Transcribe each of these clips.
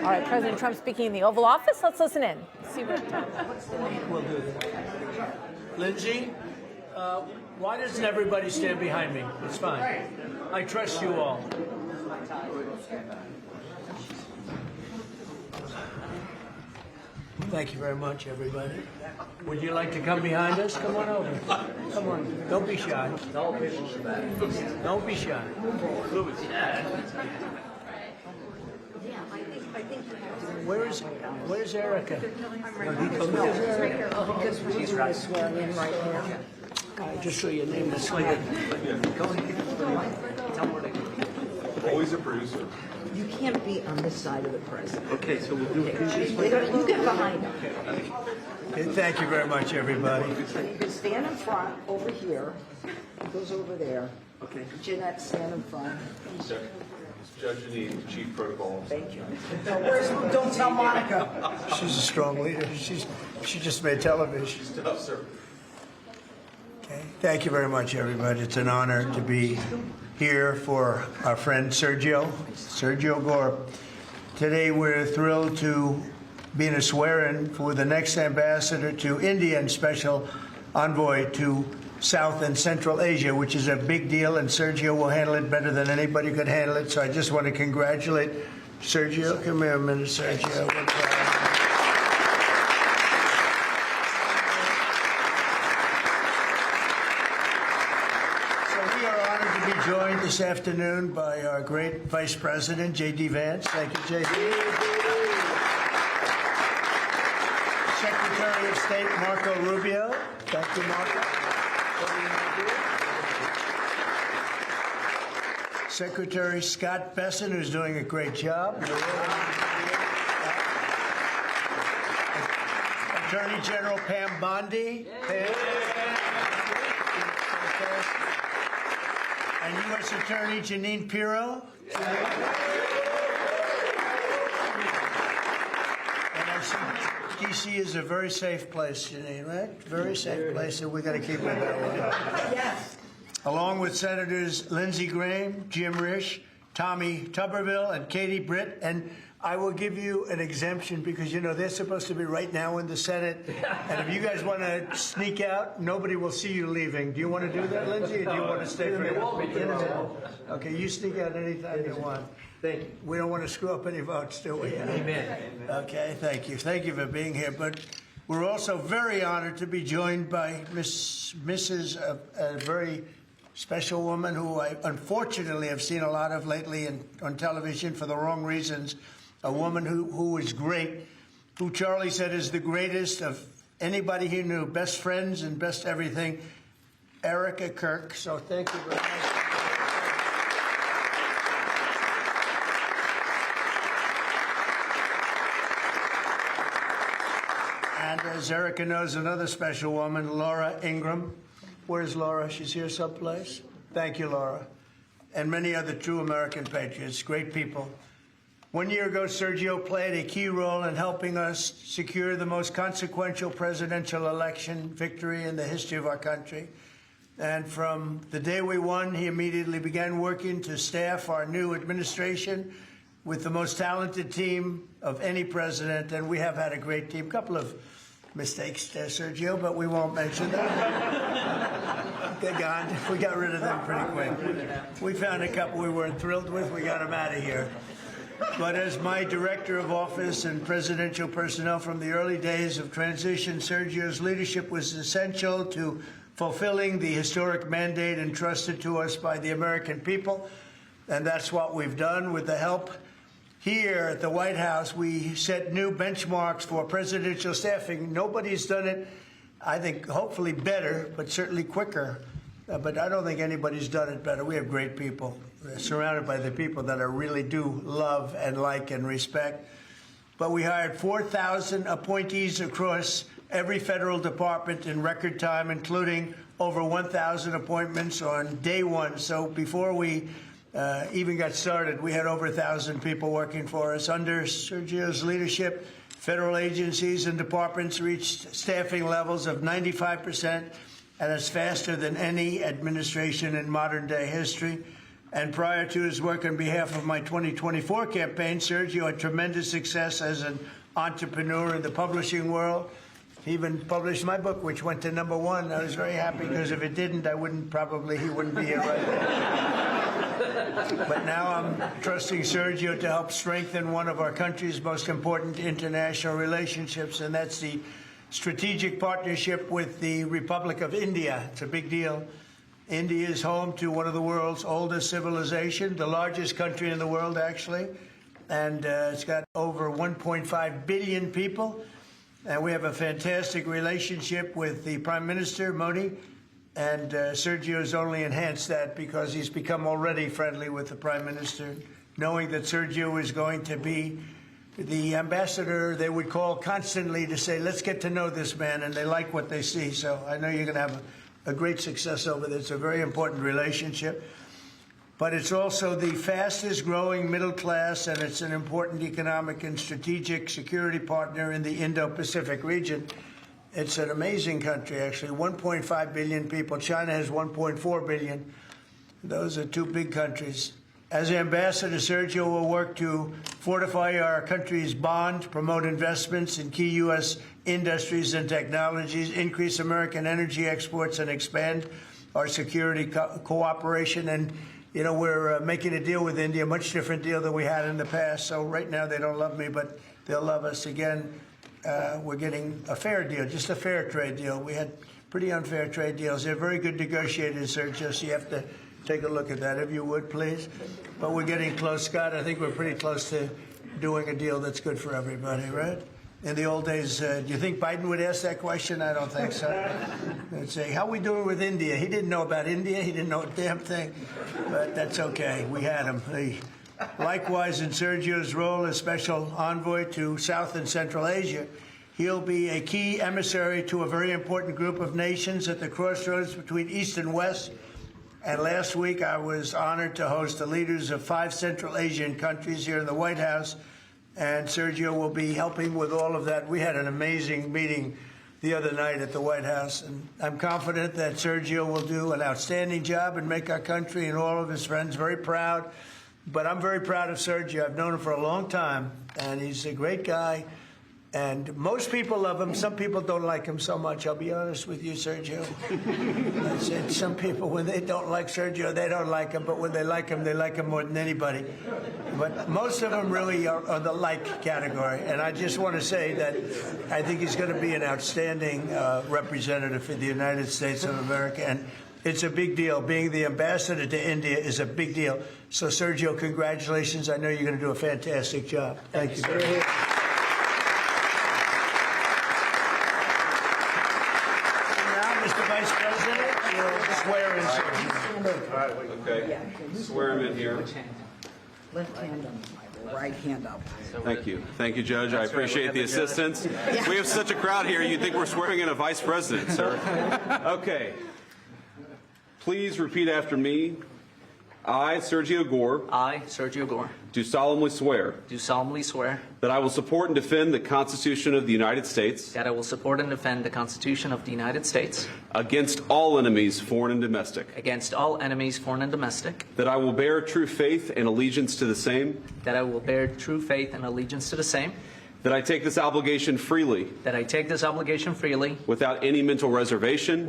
All right, President Trump speaking in the Oval Office. Let's listen in. See what We'll do that. Lindsay, why doesn't everybody stand behind me? It's fine. I trust you all. Thank you very much, everybody. Would you like to come behind us? Come on over. Come on. Don't be shy. Don't be shy. Where's Erica? She's right. Swearing in right here. Just so your name is slated. Always a producer. You can't be on this side of the president. Okay, so we'll do it. You get behind him. Okay, thank you very much, everybody. You can stand in front over here. It goes over there. Okay. Jeanette, stand in front. Judge Janine, Chief Protocol. Thank you. So don't tell Monica. She's a strong leader. She just made television. Tough, sir. Okay. Thank you very much, everybody. It's an honor to be here for our friend Sergio Gore. Today we're thrilled to be in a swear-in for the next ambassador to India and special envoy to South and Central Asia, which is a big deal, and Sergio will handle it better than anybody could handle it. So I just want to congratulate Sergio. Come here a minute, Sergio. Joined this afternoon by our great Vice President, J.D. Vance. Thank you, J.D. Secretary of State, Marco Rubio. Thank you, Marco. Secretary Scott Bessent, who's doing a great job. Attorney General Pam Bondi. And U.S. Attorney Jeanine Pirro. And I see D.C. is a very safe place, Jeanine, right? Very safe place, and we got to keep it that way. Yes. Along with Senators Lindsey Graham, Jim Risch, Tommy Tuberville, and Katie Britt. And I will give you an exemption because, you know, they're supposed to be right now in the Senate. And if you guys want to sneak out, nobody will see you leaving. Do you want to do that, Lindsey, or do you want to stay for the Okay, you sneak out anytime you want. Thank you. We don't want to screw up any votes, do we? Amen. Okay, thank you. Thank you for being here. But we're also very honored to be joined by Mrs. A very special woman who I unfortunately have seen a lot of lately on television for the wrong reasons. A woman who is great, who Charlie said is the greatest of anybody he knew, best friends and best everything, Erica Kirk. So thank you very much. And as Erica knows, another special woman, Laura Ingraham. Where's Laura? She's here someplace. Thank you, Laura. And many other true American patriots, great people. 1 year ago, Sergio played a key role in helping us secure the most consequential presidential election victory in the history of our country. And from the day we won, he immediately began working to staff our new administration with the most talented team of any president. And we have had a great team. A couple of mistakes there, Sergio, but we won't mention that. They're gone. We got rid of them pretty quick. We found a couple we weren't thrilled with. We got them out of here. But as my director of office and presidential personnel from the early days of transition, Sergio's leadership was essential to fulfilling the historic mandate entrusted to us by the American people. And that's what we've done with the help here at the White House. We set new benchmarks for presidential staffing. Nobody's done it, I think, hopefully better, but certainly quicker. But I don't think anybody's done it better. We have great people. We're surrounded by the people that I really do love and like and respect. But we hired 4,000 appointees across every federal department in record time, including over 1,000 appointments on day one. So before we even got started, we had over 1,000 people working for us. Under Sergio's leadership, federal agencies and departments reached staffing levels of 95%, and it's faster than any administration in modern-day history. And prior to his work on behalf of my 2024 campaign, Sergio had tremendous success as an entrepreneur in the publishing world. He even published my book, which went to #1. I was very happy because if it didn't, he wouldn't be here right now. But now I'm trusting Sergio to help strengthen one of our country's most important international relationships, and that's the strategic partnership with the Republic of India. It's a big deal. India is home to one of the world's oldest civilizations, the largest country in the world, actually, and it's got over 1.5 billion people. And we have a fantastic relationship with the Prime Minister, Modi, and Sergio has only enhanced that because he's become already friendly with the Prime Minister, knowing that Sergio is going to be the ambassador they would call constantly to say, let's get to know this man, and they like what they see. So I know you're going to have a great success over there. It's a very important relationship. But it's also the fastest growing middle class, and it's an important economic and strategic security partner in the Indo-Pacific region. It's an amazing country, actually. 1.5 billion people. China has 1.4 billion. Those are two big countries. As ambassador, Sergio will work to fortify our country's bond, promote investments in key U.S. industries and technologies, increase American energy exports, and expand our security cooperation. And you know, we're making a deal with India, a much different deal than we had in the past. So right now they don't love me, but they'll love us again. We're getting a fair deal, just a fair trade deal. We had pretty unfair trade deals. They're very good negotiators, Sergio, so you have to take a look at that, if you would, please. But we're getting close, Scott. I think we're pretty close to doing a deal that's good for everybody, right? In the old days, do you think Biden would ask that question? I don't think so. They'd say, how are we doing with India? He didn't know about India. He didn't know a damn thing. But that's okay. We had him. Likewise, in Sergio's role as special envoy to South and Central Asia, he'll be a key emissary to a very important group of nations at the crossroads between East and West. And last week, I was honored to host the leaders of 5 Central Asian countries here in the White House. And Sergio will be helping with all of that. We had an amazing meeting the other night at the White House, and I'm confident that Sergio will do an outstanding job and make our country and all of his friends very proud. But I'm very proud of Sergio. I've known him for a long time, and he's a great guy. And most people love him. Some people don't like him so much. I'll be honest with you, Sergio. I said some people, when they don't like Sergio, they don't like him. But when they like him more than anybody. But most of them really are the like category. And I just want to say that I think he's going to be an outstanding representative for the United States of America. And it's a big deal. Being the ambassador to India is a big deal. So, Sergio, congratulations. I know you're going to do a fantastic job. Thank you very much. Vice President, you'll swear in. Okay, swear him in here. Left hand up, right hand up. Thank you. Thank you, Judge. I appreciate the assistance. We have such a crowd here, you'd think we're swearing in a vice president, sir. Okay. Please repeat after me. I, Sergio Gore, I, Sergio Gore, do solemnly swear that I will support and defend the Constitution of the United States I will support and defend the Constitution of the United States against all enemies, foreign and domestic, against all enemies, foreign and domestic, that I will bear true faith and allegiance to the same, that I will bear true faith and allegiance to the same, that I take this obligation freely without any mental reservation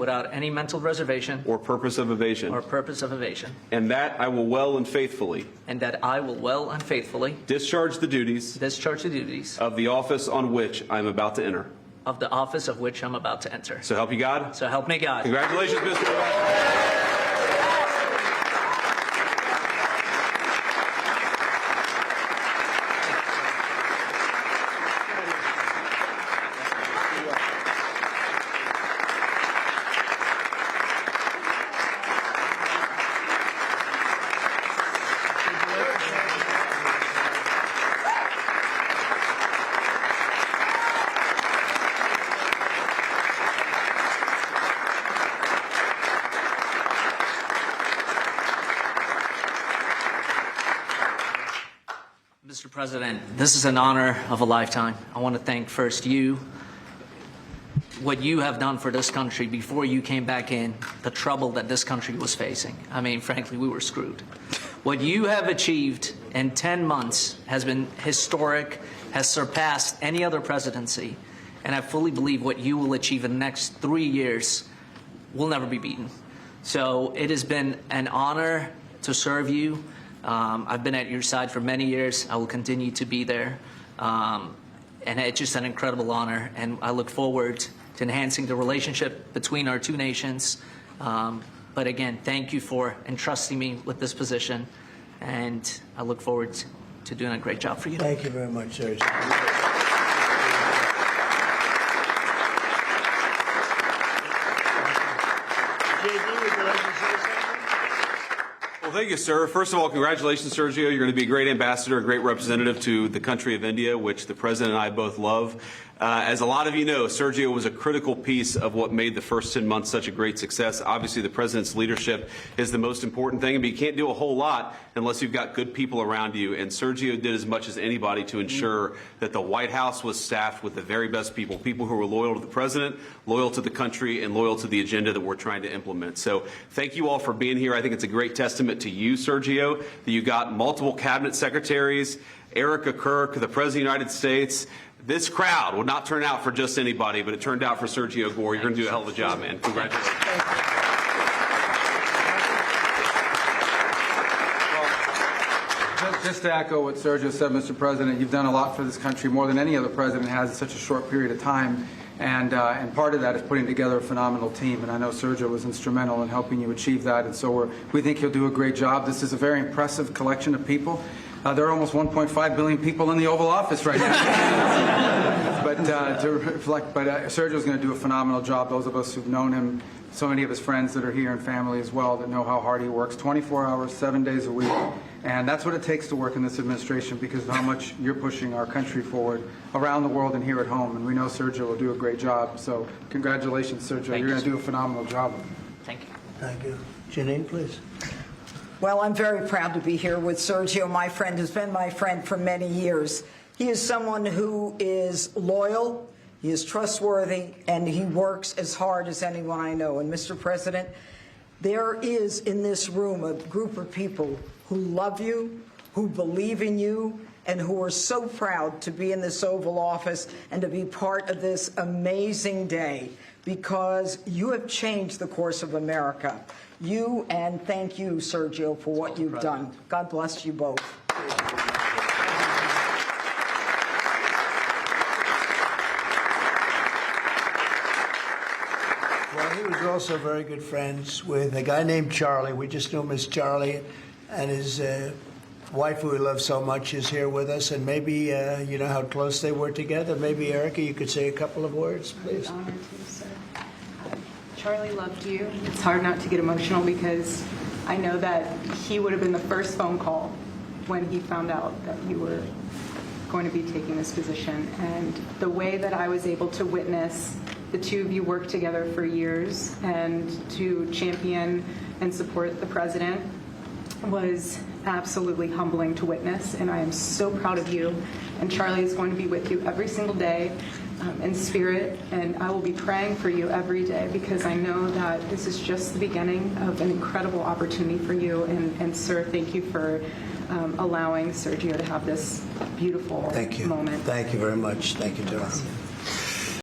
or purpose of evasion, and that I will well and faithfully discharge the duties of the office on which I am about to enter. So help you God? So help me God. Congratulations, Mr. Ambassador. Mr. President, this is an honor of a lifetime. I want to thank first you, what you have done for this country before you came back in, the trouble that this country was facing. I mean, frankly, we were screwed. What you have achieved in 10 months has been historic, has surpassed any other presidency, and I fully believe what you will achieve in the next 3 years will never be beaten. So it has been an honor to serve you. I've been at your side for many years. I will continue to be there. And it's just an incredible honor, and I look forward to enhancing the relationship between our two nations. But again, thank you for entrusting me with this position, and I look forward to doing a great job for you. Thank you very much, Sergio. JD, would you like to say something? Well, thank you, sir. First of all, congratulations, Sergio. You're going to be a great ambassador, a great representative to the country of India, which the President and I both love. As a lot of you know, Sergio was a critical piece of what made the first 10 months such a great success. Obviously, the President's leadership is the most important thing, but you can't do a whole lot unless you've got good people around you. And Sergio did as much as anybody to ensure that the White House was staffed with the very best people, people who were loyal to the President, loyal to the country, and loyal to the agenda that we're trying to implement. So thank you all for being here. I think it's a great testament to you, Sergio, that you got multiple cabinet secretaries, Erica Kirk, the President of the United States. This crowd would not turn out for just anybody, but it turned out for Sergio Gore. You're going to do a hell of a job, man. Congratulations. Just to echo what Sergio said, Mr. President, you've done a lot for this country, more than any other president has in such a short period of time. And part of that is putting together a phenomenal team. And I know Sergio was instrumental in helping you achieve that. And so we think he'll do a great job. This is a very impressive collection of people. There are almost 1.5 billion people in the Oval Office right now. But Sergio's going to do a phenomenal job. Those of us who've known him, so many of his friends that are here and family as well that know how hard he works, 24 hours, 7 days a week. And that's what it takes to work in this administration because of how much you're pushing our country forward around the world and here at home. And we know Sergio will do a great job. So congratulations, Sergio. You're going to do a phenomenal job. Thank you. Thank you. Janine, please. Well, I'm very proud to be here with Sergio. My friend has been my friend for many years. He is someone who is loyal, he is trustworthy, and he works as hard as anyone I know. And Mr. President, there is in this room a group of people who love you, who believe in you, and who are so proud to be in this Oval Office and to be part of this amazing day because you have changed the course of America. You and thank you, Sergio, for what you've done. God bless you both. Well, he was also very good friends with a guy named Charlie. We just knew him as Charlie, and his wife, who we love so much, is here with us. And maybe you know how close they were together. Maybe, Erica, you could say a couple of words, please. Honored to, sir. Charlie loved you. It's hard not to get emotional because I know that he would have been the first phone call when he found out that you were going to be taking this position. And the way that I was able to witness the two of you work together for years and to champion and support the president was absolutely humbling to witness. And I am so proud of you. And Charlie is going to be with you every single day. In spirit, and I will be praying for you every day because I know that this is just the beginning of an incredible opportunity for you. And sir, thank you for allowing Sergio to have this beautiful Thank you. moment. Thank you very much. Thank you, Tara.